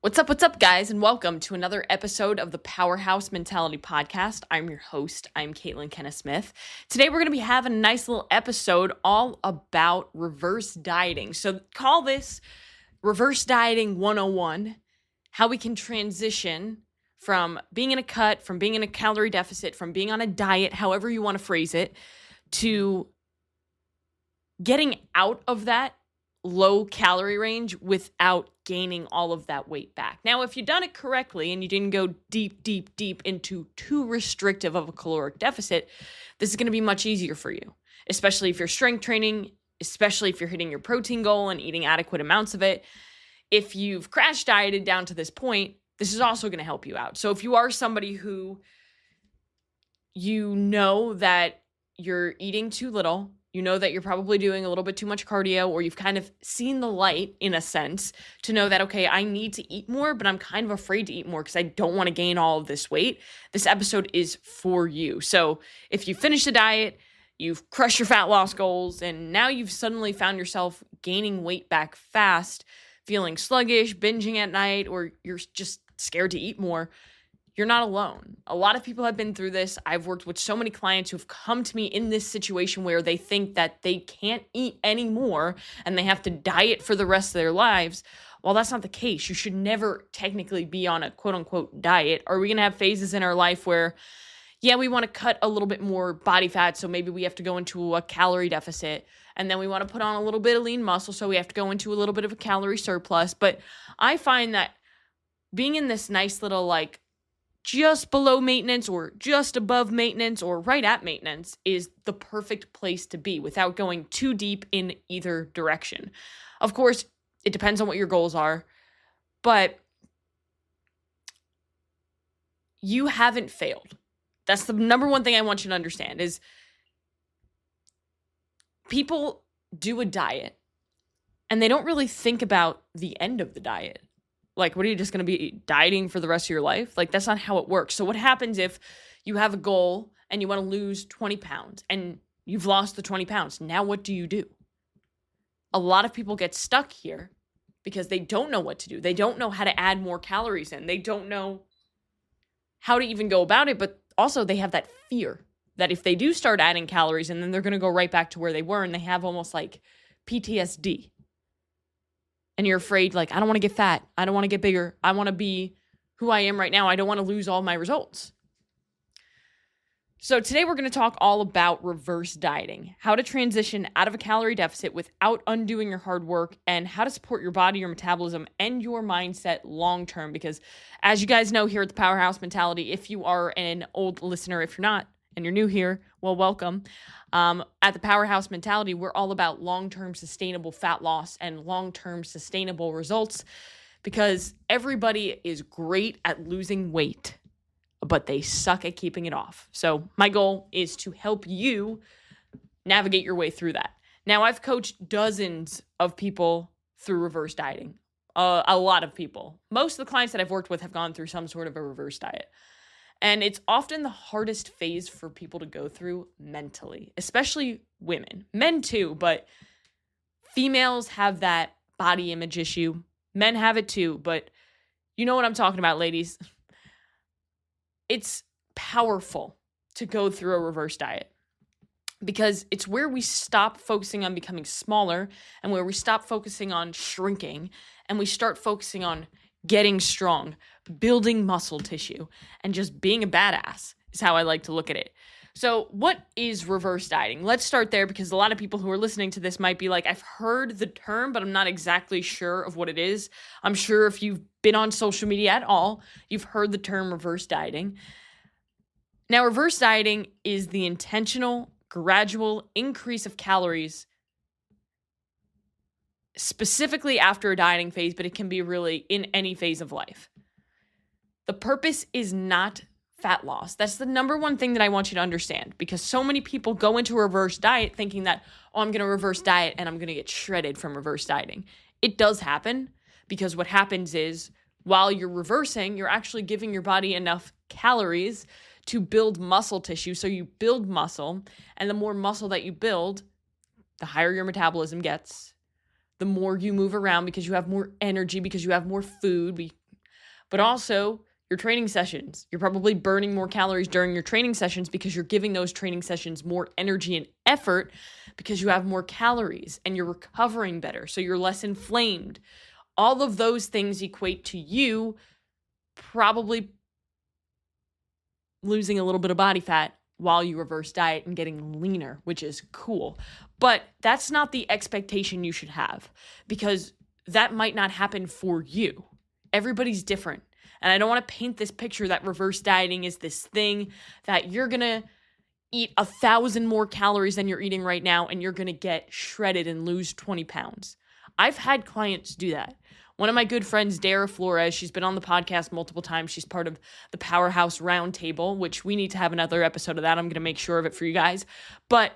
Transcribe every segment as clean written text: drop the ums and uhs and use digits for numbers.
What's up, guys, and welcome to another episode of the Powerhouse Mentality Podcast. I'm your host. I'm Caitlin Kenna-Smith. Today, we're going to be having a nice little episode all about reverse dieting. So call this Reverse Dieting 101, how we can transition from being in a cut, from being in a calorie deficit, from being on a diet, however you want to phrase it, to getting out of that low calorie range without gaining all of that weight back. Now, if you've done it correctly and you didn't go deep into too restrictive of a caloric deficit, this is going to be much easier for you, especially if you're strength training, especially if you're hitting your protein goal and eating adequate amounts of it. If you've crash dieted down to this point, this is also going to help you out. So if you are somebody who you know that you're eating too little, you know that you're probably doing a little bit too much cardio, or you've kind of seen the light in a sense to know that, okay, I need to eat more, but I'm kind of afraid to eat more because I don't want to gain all of this weight. This episode is for you. So if you finish the diet, you've crushed your fat loss goals, and now you've suddenly found yourself gaining weight back fast, feeling sluggish, binging at night, or you're just scared to eat more, you're not alone. A lot of people have been through this. I've worked with so many clients who've come to me in this situation where they think that they can't eat anymore and they have to diet for the rest of their lives. Well, that's not the case. You should never technically be on a quote unquote diet. Are we going to have phases in our life where, yeah, we want to cut a little bit more body fat, so maybe we have to go into a calorie deficit, and then we want to put on a little bit of lean muscle, so we have to go into a little bit of a calorie surplus. But I find that being in this nice little just below maintenance or just above maintenance or right at maintenance is the perfect place to be without going too deep in either direction. Of course, it depends on what your goals are, but you haven't failed. That's the number one thing I want you to understand is people do a diet and they don't really think about the end of the diet. Like, what are you just going to be dieting for the rest of your life? Like, that's not how it works. So what happens if you have a goal and you want to lose 20 pounds and you've lost the 20 pounds? Now what do you do? A lot of people get stuck here because they don't know what to do. They don't know how to add more calories in. They don't know how to even go about it. But also they have that fear that if they do start adding calories in, then they're going to go right back to where they were. And they have almost like PTSD. And you're afraid, I don't want to get fat. I don't want to get bigger. I want to be who I am right now. I don't want to lose all my results. So today we're going to talk all about reverse dieting, how to transition out of a calorie deficit without undoing your hard work, and how to support your body, your metabolism, and your mindset long-term. Because as you guys know here at the Powerhouse Mentality, if you are an old listener, if you're not, and you're new here, well, welcome. At the Powerhouse Mentality, we're all about long-term sustainable fat loss and long-term sustainable results because everybody is great at losing weight, but they suck at keeping it off. So my goal is to help you navigate your way through that. Now, I've coached dozens of people through reverse dieting, a lot of people. Most of the clients that I've worked with have gone through some sort of a reverse diet. And it's often the hardest phase for people to go through mentally, especially women. Men too, but females have that body image issue. Men have it too, but you know what I'm talking about, ladies. It's powerful to go through a reverse diet because it's where we stop focusing on becoming smaller and where we stop focusing on shrinking and we start focusing on getting strong, building muscle tissue, and just being a badass is how I like to look at it. So what is reverse dieting? Let's start there because a lot of people who are listening to this might be like, I've heard the term, but I'm not exactly sure of what it is. I'm sure if you've been on social media at all, you've heard the term reverse dieting. Now, reverse dieting is the intentional, gradual increase of calories specifically after a dieting phase, but it can be really in any phase of life. The purpose is not fat loss. That's the number one thing that I want you to understand because so many people go into a reverse diet thinking that, I'm going to reverse diet and I'm going to get shredded from reverse dieting. It does happen because what happens is while you're reversing, you're actually giving your body enough calories to build muscle tissue. So you build muscle, and the more muscle that you build, the higher your metabolism gets, the more you move around because you have more energy, because you have more food. We but also your training sessions. You're probably burning more calories during your training sessions because you're giving those training sessions more energy and effort because you have more calories and you're recovering better. So you're less inflamed. All of those things equate to you probably losing a little bit of body fat while you reverse diet and getting leaner, which is cool. But that's not the expectation you should have because that might not happen for you. Everybody's different. And I don't want to paint this picture that reverse dieting is this thing that you're going to eat 1,000 more calories than you're eating right now and you're going to get shredded and lose 20 pounds. I've had clients do that. One of my good friends, Dara Flores, she's been on the podcast multiple times. She's part of the Powerhouse Roundtable, which we need to have another episode of that. I'm going to make sure of it for you guys. But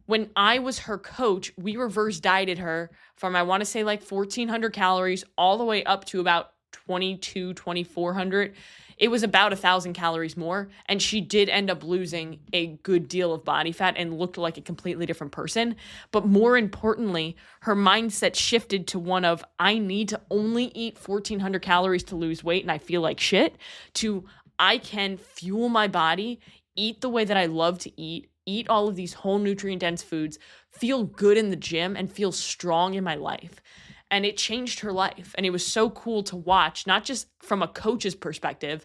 when I was her coach, we reverse dieted her from, I want to say like 1,400 calories all the way up to about 2,400. It was about 1,000 calories more. And she did end up losing a good deal of body fat and looked like a completely different person. But more importantly, her mindset shifted to one of, I need to only eat 1,400 calories to lose weight and I feel like shit, to I can fuel my body, eat the way that I love to eat all of these whole nutrient-dense foods, feel good in the gym, and feel strong in my life. And it changed her life. And it was so cool to watch, not just from a coach's perspective,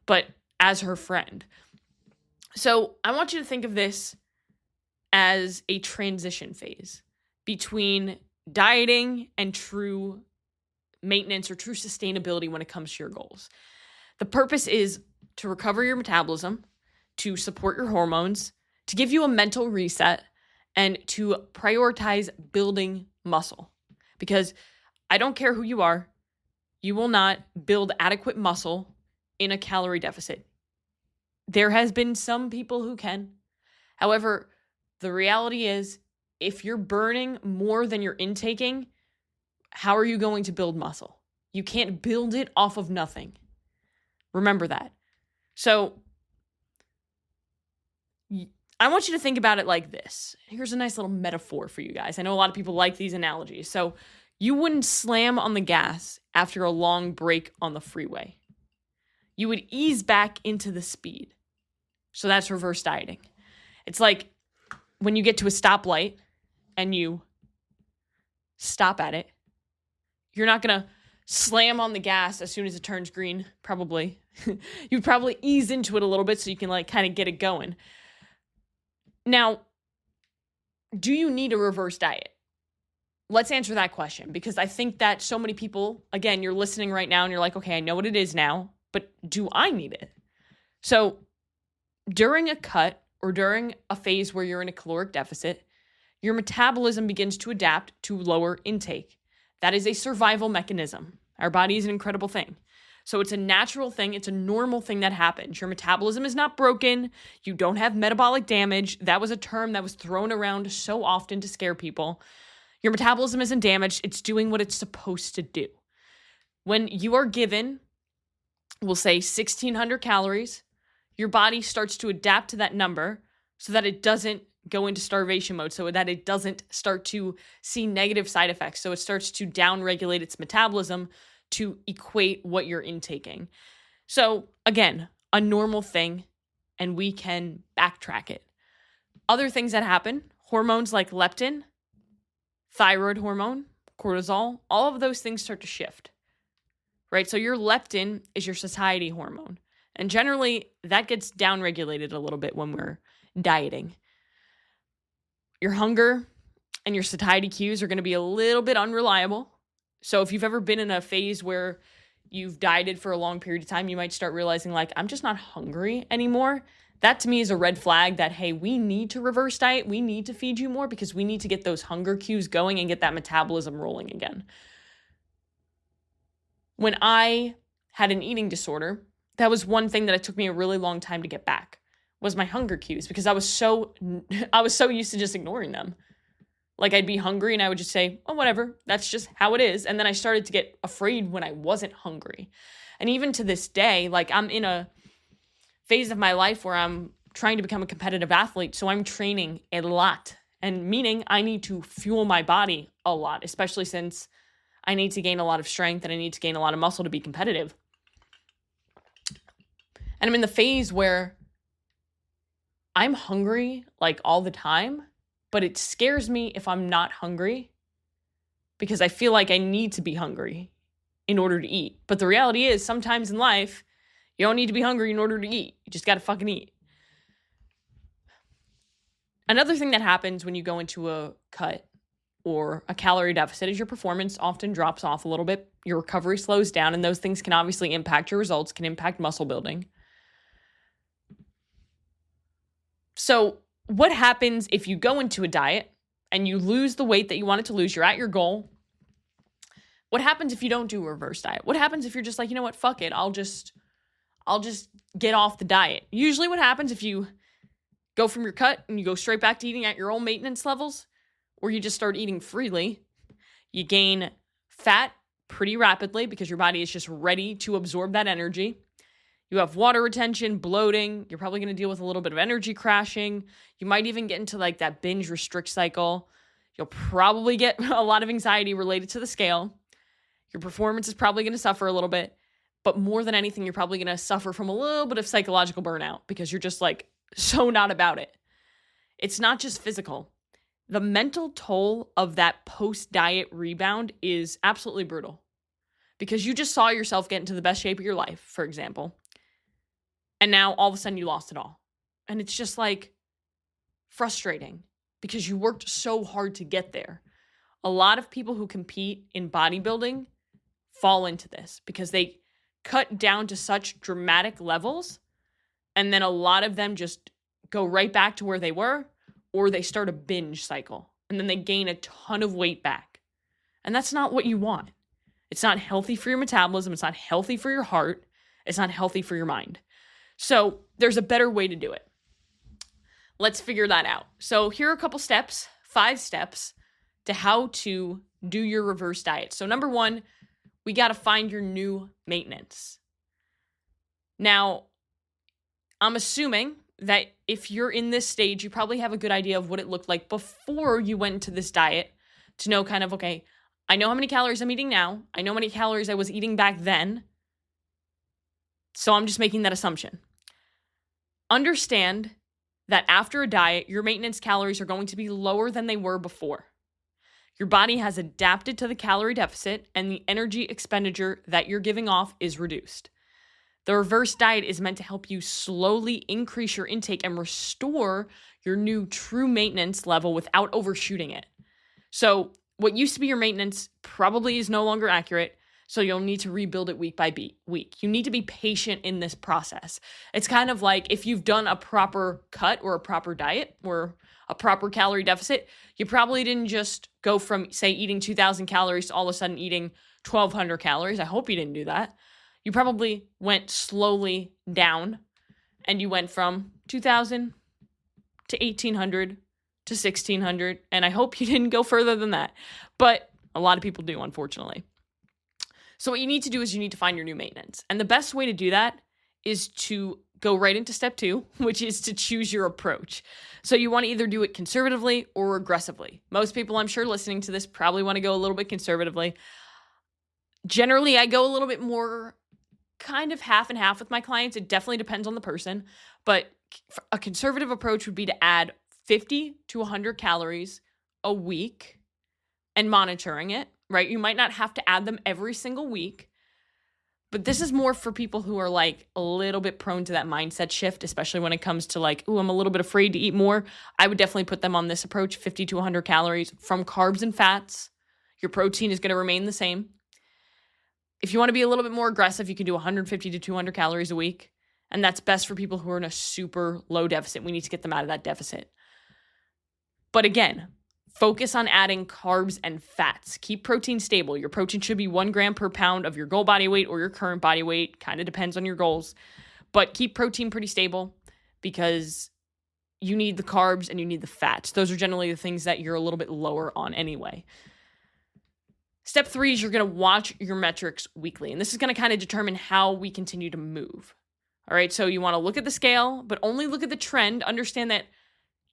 but as her friend. So I want you to think of this as a transition phase between dieting and true maintenance or true sustainability when it comes to your goals. The purpose is to recover your metabolism, to support your hormones, to give you a mental reset, and to prioritize building muscle. Because I don't care who you are, you will not build adequate muscle in a calorie deficit. There has been some people who can. However, the reality is, if you're burning more than you're intaking, how are you going to build muscle? You can't build it off of nothing. Remember that. So I want you to think about it like this. Here's a nice little metaphor for you guys. I know a lot of people like these analogies. So you wouldn't slam on the gas after a long break on the freeway. You would ease back into the speed. So that's reverse dieting. It's like when you get to a stoplight and you stop at it, you're not going to slam on the gas as soon as it turns green, probably. You'd probably ease into it a little bit so you can like kind of get it going. Now, do you need a reverse diet? Let's answer that question because I think that so many people, again, you're listening right now and you're like, okay, I know what it is now, but do I need it? So during a cut or during a phase where you're in a caloric deficit, your metabolism begins to adapt to lower intake. That is a survival mechanism. Our body is an incredible thing. So it's a natural thing. It's a normal thing that happens. Your metabolism is not broken. You don't have metabolic damage. That was a term that was thrown around so often to scare people. Your metabolism isn't damaged. It's doing what it's supposed to do. When you are given, we'll say 1,600 calories, your body starts to adapt to that number so that it doesn't go into starvation mode, so that it doesn't start to see negative side effects. So it starts to downregulate its metabolism to equate what you're intaking. So again, a normal thing, and we can backtrack it. Other things that happen, hormones like leptin, thyroid hormone, cortisol, all of those things start to shift, right? So your leptin is your satiety hormone. And generally that gets downregulated a little bit when we're dieting. Your hunger and your satiety cues are going to be a little bit unreliable. So if you've ever been in a phase where you've dieted for a long period of time, you might start realizing like, I'm just not hungry anymore. That to me is a red flag that, hey, we need to reverse diet. We need to feed you more because we need to get those hunger cues going and get that metabolism rolling again. When I had an eating disorder, that was one thing that it took me a really long time to get back, was my hunger cues, because I was so used to just ignoring them. Like I'd be hungry and I would just say, oh, whatever, that's just how it is. And then I started to get afraid when I wasn't hungry. And even to this day, like I'm in a phase of my life where I'm trying to become a competitive athlete. So I'm training a lot, and meaning I need to fuel my body a lot, especially since I need to gain a lot of strength and I need to gain a lot of muscle to be competitive. And I'm in the phase where I'm hungry like all the time, but it scares me if I'm not hungry because I feel like I need to be hungry in order to eat. But the reality is sometimes in life, you don't need to be hungry in order to eat. You just got to fucking eat. Another thing that happens when you go into a cut or a calorie deficit is your performance often drops off a little bit. Your recovery slows down, and those things can obviously impact your results, can impact muscle building. So what happens if you go into a diet and you lose the weight that you wanted to lose? You're at your goal. What happens if you don't do a reverse diet? What happens if you're just like, you know what, fuck it. I'll just get off the diet. Usually what happens if you go from your cut and you go straight back to eating at your own maintenance levels, or you just start eating freely, you gain fat pretty rapidly because your body is just ready to absorb that energy. You have water retention, bloating. You're probably going to deal with a little bit of energy crashing. You might even get into like that binge restrict cycle. You'll probably get a lot of anxiety related to the scale. Your performance is probably going to suffer a little bit. But more than anything, you're probably going to suffer from a little bit of psychological burnout because you're just like so not about it. It's not just physical. The mental toll of that post-diet rebound is absolutely brutal because you just saw yourself get into the best shape of your life, for example. And now all of a sudden you lost it all. And it's just like frustrating because you worked so hard to get there. A lot of people who compete in bodybuilding fall into this because they cut down to such dramatic levels, and then a lot of them just go right back to where they were, or they start a binge cycle, and then they gain a ton of weight back. And that's not what you want. It's not healthy for your metabolism. It's not healthy for your heart. It's not healthy for your mind. So there's a better way to do it. Let's figure that out. So here are a couple steps, 5 steps to how to do your reverse diet. So number 1, we got to find your new maintenance. Now, I'm assuming that if you're in this stage, you probably have a good idea of what it looked like before you went into this diet to know kind of, okay, I know how many calories I'm eating now. I know how many calories I was eating back then. So I'm just making that assumption. Understand that after a diet, your maintenance calories are going to be lower than they were before. Your body has adapted to the calorie deficit, and the energy expenditure that you're giving off is reduced. The reverse diet is meant to help you slowly increase your intake and restore your new true maintenance level without overshooting it. So what used to be your maintenance probably is no longer accurate, so you'll need to rebuild it week by week. You need to be patient in this process. It's kind of like if you've done a proper cut or a proper diet or a proper calorie deficit, you probably didn't just go from, say, eating 2,000 calories to all of a sudden eating 1,200 calories. I hope you didn't do that. You probably went slowly down, and you went from 2,000 to 1,800 to 1,600, and I hope you didn't go further than that. But a lot of people do, unfortunately. So what you need to do is you need to find your new maintenance. And the best way to do that is to go right into step 2, which is to choose your approach. So you want to either do it conservatively or aggressively. Most people, I'm sure, listening to this probably want to go a little bit conservatively. Generally, I go a little bit more kind of half and half with my clients. It definitely depends on the person, but a conservative approach would be to add 50 to 100 calories a week and monitoring it, right? You might not have to add them every single week, but this is more for people who are like a little bit prone to that mindset shift, especially when it comes to like, ooh, I'm a little bit afraid to eat more. I would definitely put them on this approach, 50 to 100 calories from carbs and fats. Your protein is going to remain the same. If you want to be a little bit more aggressive, you can do 150 to 200 calories a week. And that's best for people who are in a super low deficit. We need to get them out of that deficit. But again, focus on adding carbs and fats. Keep protein stable. Your protein should be 1 gram per pound of your goal body weight or your current body weight. Kind of depends on your goals. But keep protein pretty stable because you need the carbs and you need the fats. Those are generally the things that you're a little bit lower on anyway. Step 3 is you're going to watch your metrics weekly. And this is going to kind of determine how we continue to move. All right, so you want to look at the scale, but only look at the trend. Understand that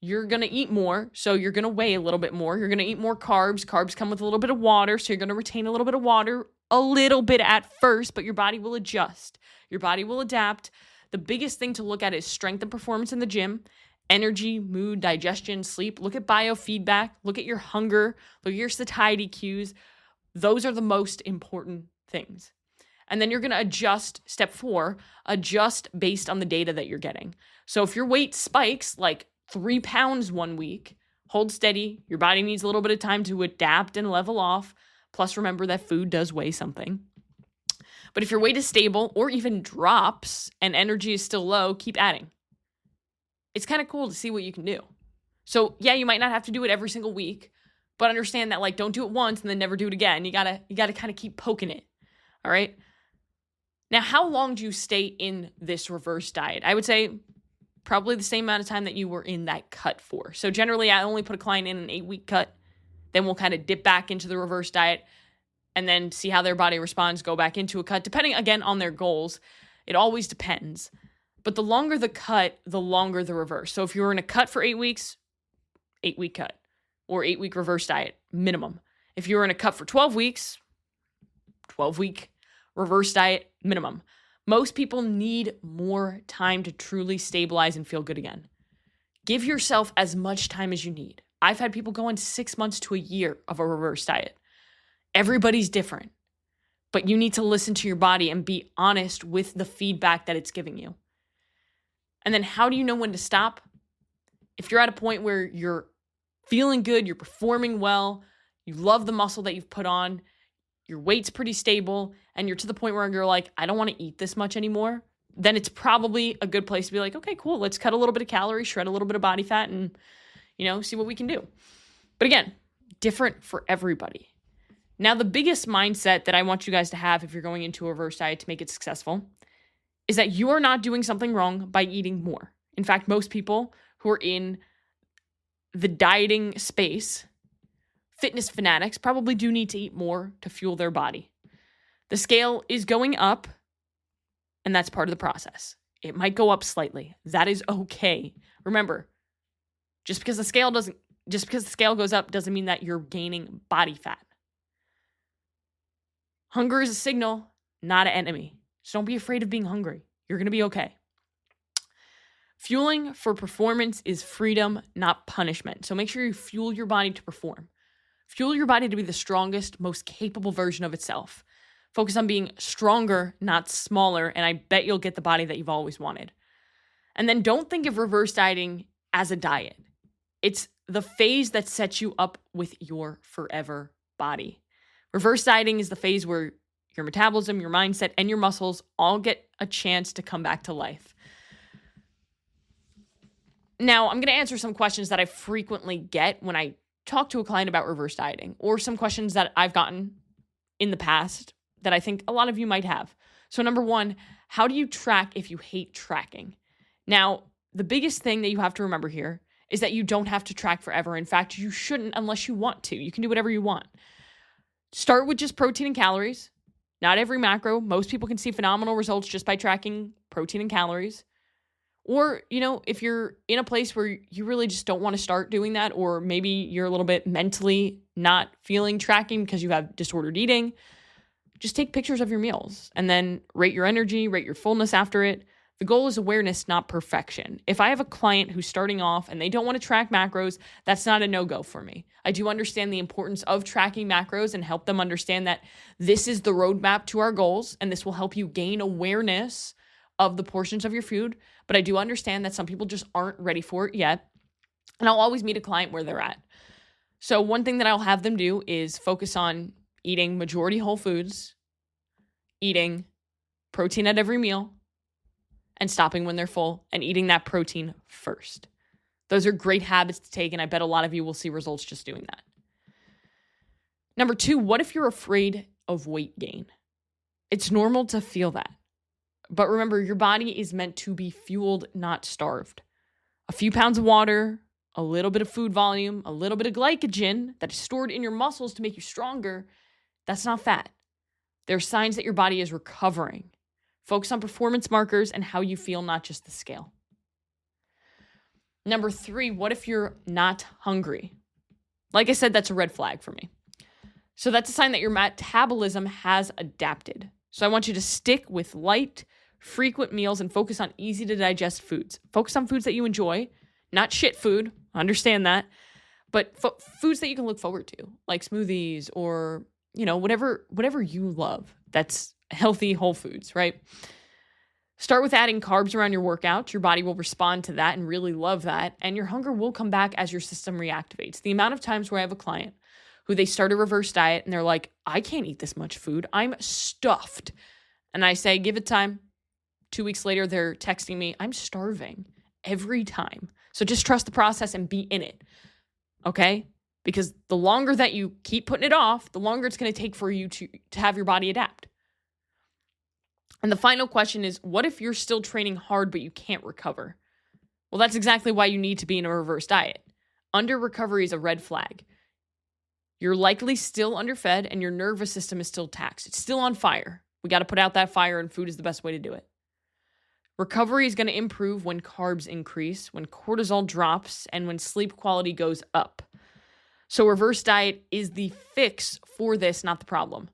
you're going to eat more, so you're going to weigh a little bit more. You're going to eat more carbs. Carbs come with a little bit of water, so you're going to retain a little bit of water, a little bit at first, but your body will adjust. Your body will adapt. The biggest thing to look at is strength and performance in the gym, energy, mood, digestion, sleep. Look at biofeedback. Look at your hunger. Look at your satiety cues. Those are the most important things. And then you're going to adjust, step 4, adjust based on the data that you're getting. So if your weight spikes like 3 pounds one week, hold steady. Your body needs a little bit of time to adapt and level off. Plus, remember that food does weigh something. But if your weight is stable or even drops and energy is still low, keep adding. It's kind of cool to see what you can do. So yeah, you might not have to do it every single week, but understand that, like, don't do it once and then never do it again. You gotta kind of keep poking it. All right. Now, how long do you stay in this reverse diet? I would say probably the same amount of time that you were in that cut for. So generally, I only put a client in an 8-week cut. Then we'll kind of dip back into the reverse diet and then see how their body responds, go back into a cut, depending, again, on their goals. It always depends. But the longer the cut, the longer the reverse. So if you were in a cut for 8 weeks, 8-week cut or 8-week reverse diet minimum. If you were in a cut for 12 weeks, 12-week reverse diet minimum. Most people need more time to truly stabilize and feel good again. Give yourself as much time as you need. I've had people go on 6 months to a year of a reverse diet. Everybody's different, but you need to listen to your body and be honest with the feedback that it's giving you. And then how do you know when to stop? If you're at a point where you're feeling good, you're performing well, you love the muscle that you've put on, your weight's pretty stable, and you're to the point where you're like, I don't want to eat this much anymore, then it's probably a good place to be like, okay, cool, let's cut a little bit of calories, shred a little bit of body fat, and, see what we can do. But again, different for everybody. Now, the biggest mindset that I want you guys to have if you're going into a reverse diet to make it successful is that you are not doing something wrong by eating more. In fact, most people who are in the dieting space, fitness fanatics, probably do need to eat more to fuel their body. The scale is going up, and that's part of the process. It might go up slightly. That is okay. Remember, just because the scale goes up doesn't mean that you're gaining body fat. Hunger is a signal, not an enemy. So don't be afraid of being hungry. You're going to be okay. Fueling for performance is freedom, not punishment. So make sure you fuel your body to perform. Fuel your body to be the strongest, most capable version of itself. Focus on being stronger, not smaller, and I bet you'll get the body that you've always wanted. And then don't think of reverse dieting as a diet. It's the phase that sets you up with your forever body. Reverse dieting is the phase where your metabolism, your mindset, and your muscles all get a chance to come back to life. Now, I'm going to answer some questions that I frequently get when I talk to a client about reverse dieting, or some questions that I've gotten in the past that I think a lot of you might have. So number 1, how do you track if you hate tracking? Now, the biggest thing that you have to remember here is that you don't have to track forever. In fact, you shouldn't unless you want to. You can do whatever you want. Start with just protein and calories. Not every macro. Most people can see phenomenal results just by tracking protein and calories. Or, if you're in a place where you really just don't want to start doing that, or maybe you're a little bit mentally not feeling tracking because you have disordered eating, just take pictures of your meals and then rate your energy, rate your fullness after it. The goal is awareness, not perfection. If I have a client who's starting off and they don't want to track macros, that's not a no-go for me. I do understand the importance of tracking macros and help them understand that this is the roadmap to our goals, and this will help you gain awareness of the portions of your food. But I do understand that some people just aren't ready for it yet. And I'll always meet a client where they're at. So one thing that I'll have them do is focus on eating majority whole foods, eating protein at every meal, and stopping when they're full and eating that protein first. Those are great habits to take, and I bet a lot of you will see results just doing that. Number 2, what if you're afraid of weight gain? It's normal to feel that. But remember, your body is meant to be fueled, not starved. A few pounds of water, a little bit of food volume, a little bit of glycogen that is stored in your muscles to make you stronger, that's not fat. They're signs that your body is recovering. Focus on performance markers and how you feel, not just the scale. Number 3, what if you're not hungry? Like I said, that's a red flag for me. So that's a sign that your metabolism has adapted. So I want you to stick with light, frequent meals, and focus on easy to digest foods. Focus on foods that you enjoy, not shit food. Understand that. But foods that you can look forward to, like smoothies or, whatever you love. That's healthy, whole foods, right? Start with adding carbs around your workout. Your body will respond to that and really love that. And your hunger will come back as your system reactivates. The amount of times where I have a client who they start a reverse diet and they're like, I can't eat this much food. I'm stuffed. And I say, give it time. 2 weeks later, they're texting me, I'm starving every time. So just trust the process and be in it. Okay? Because the longer that you keep putting it off, the longer it's going to take for you to have your body adapt. And the final question is, what if you're still training hard but you can't recover? Well, that's exactly why you need to be in a reverse diet. Under recovery is a red flag. You're likely still underfed and your nervous system is still taxed. It's still on fire. We got to put out that fire, and food is the best way to do it. Recovery is going to improve when carbs increase, when cortisol drops, and when sleep quality goes up. So reverse diet is the fix for this, not the problem.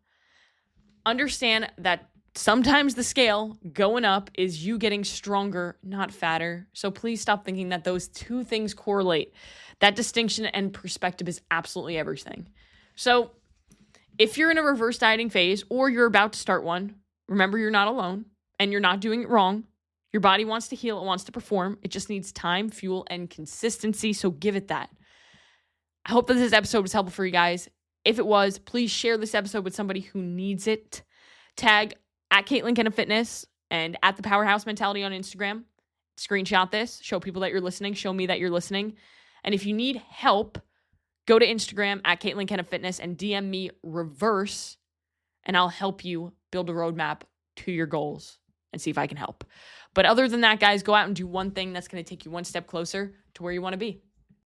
Understand that sometimes the scale going up is you getting stronger, not fatter. So please stop thinking that those two things correlate. That distinction and perspective is absolutely everything. So if you're in a reverse dieting phase or you're about to start one, remember you're not alone and you're not doing it wrong. Your body wants to heal. It wants to perform. It just needs time, fuel, and consistency. So give it that. I hope that this episode was helpful for you guys. If it was, please share this episode with somebody who needs it. Tag at Caitlin Kenna Fitness and at the Powerhouse Mentality on Instagram. Screenshot this. Show people that you're listening. Show me that you're listening. And if you need help, go to Instagram at Caitlin Kenna Fitness and DM me reverse, and I'll help you build a roadmap to your goals and see if I can help. But other than that, guys, go out and do one thing that's going to take you one step closer to where you want to be.